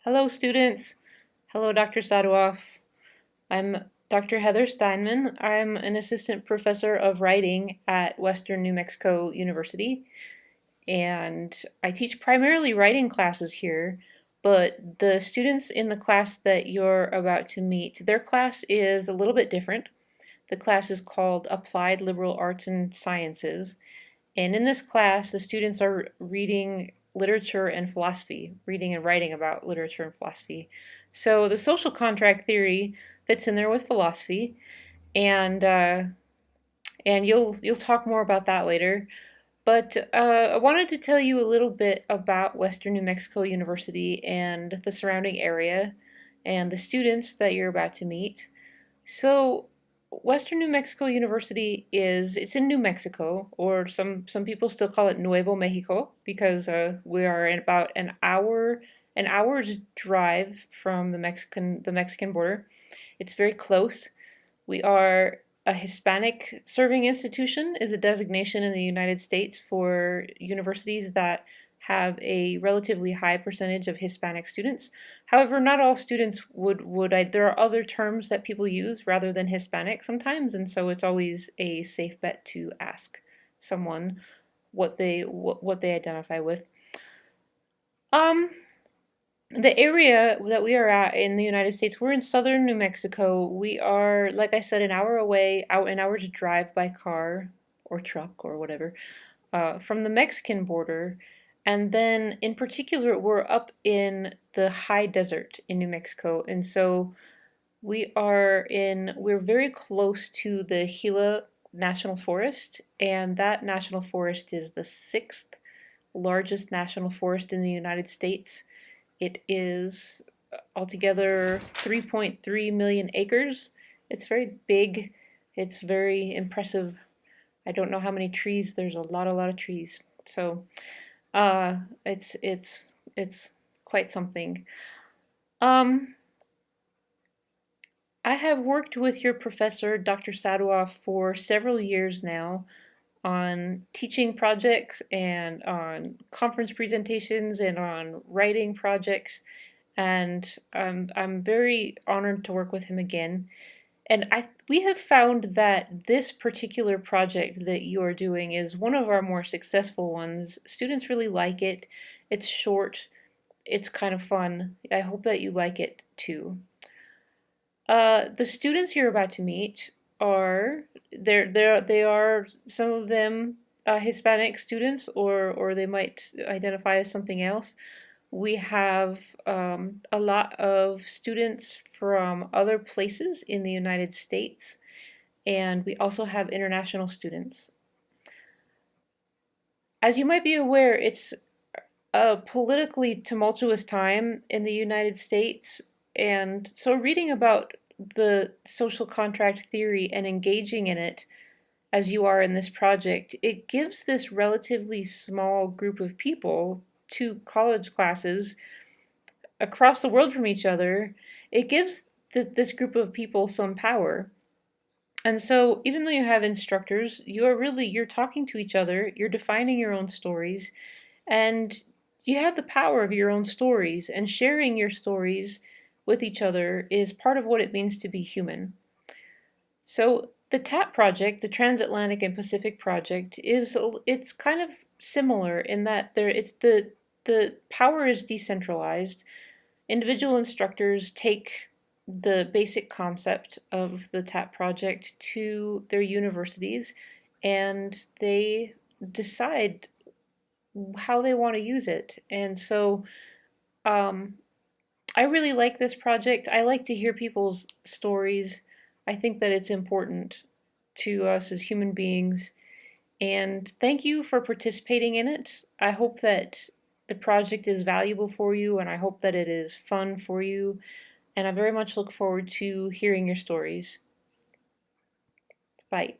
Hello, students. Hello, Dr. Sadowov. I'm Dr. Heather Steinman. I'm an assistant professor of writing at Western New Mexico University, and I teach primarily writing classes here, but the students in the class that you're about to meet, their class is a little bit different. The class is called Applied Liberal Arts and Sciences, and in this class, the students are reading literature and philosophy, reading and writing about literature and philosophy. So the social contract theory fits in there with philosophy, and uh, and you'll talk more about that later. But I wanted to tell you a little bit about Western New Mexico University and the surrounding area, and the students that you're about to meet. So Western New Mexico University it's in New Mexico, or some people still call it Nuevo Mexico because we are in about an hour's drive from the Mexican border. It's very close. We are a Hispanic serving institution is a designation in the United States for universities that have a relatively high percentage of Hispanic students. However, not all students there are other terms that people use rather than Hispanic sometimes, and so it's always a safe bet to ask someone what they identify with. Um, the area that we are at in the United States, we're in southern New Mexico. We are, like I said, an hour away, an hour to drive by car or truck or whatever, from the Mexican border. And then, in particular, we're up in the high desert in New Mexico. And so we're very close to the Gila National Forest, and that national forest is the sixth largest national forest in the United States. It is altogether 3.3 million acres. It's very big. It's very impressive. I don't know how many trees. There's a lot of trees. So, uh, it's quite something. Um, I have worked with your professor, Dr. Sadowov, for several years now on teaching projects and on conference presentations and on writing projects. And I'm very honored to work with him again. And we have found that this particular project that you are doing is one of our more successful ones. Students really like it. It's short. It's kind of fun. I hope that you like it too. The students you're about to meet are they are some of them Hispanic students, or they might identify as something else. We have a lot of students from other places in the United States, and we also have international students. As you might be aware, it's a politically tumultuous time in the United States, and so reading about the social contract theory and engaging in it as you are in this project, it gives this relatively small group of people, two college classes across the world from each other, it gives this group of people some power. And so even though you have instructors, you're talking to each other, you're defining your own stories, and you have the power of your own stories, and sharing your stories with each other is part of what it means to be human. So the TAPP project, the Transatlantic and Pacific Project, it's kind of similar in that the power is decentralized. Individual instructors take the basic concept of the TAPP project to their universities, and they decide how they want to use it. And so um, I really like this project. I like to hear people's stories. I think that it's important to us as human beings. And thank you for participating in it. I hope that the project is valuable for you, and I hope that it is fun for you. And I very much look forward to hearing your stories. Bye.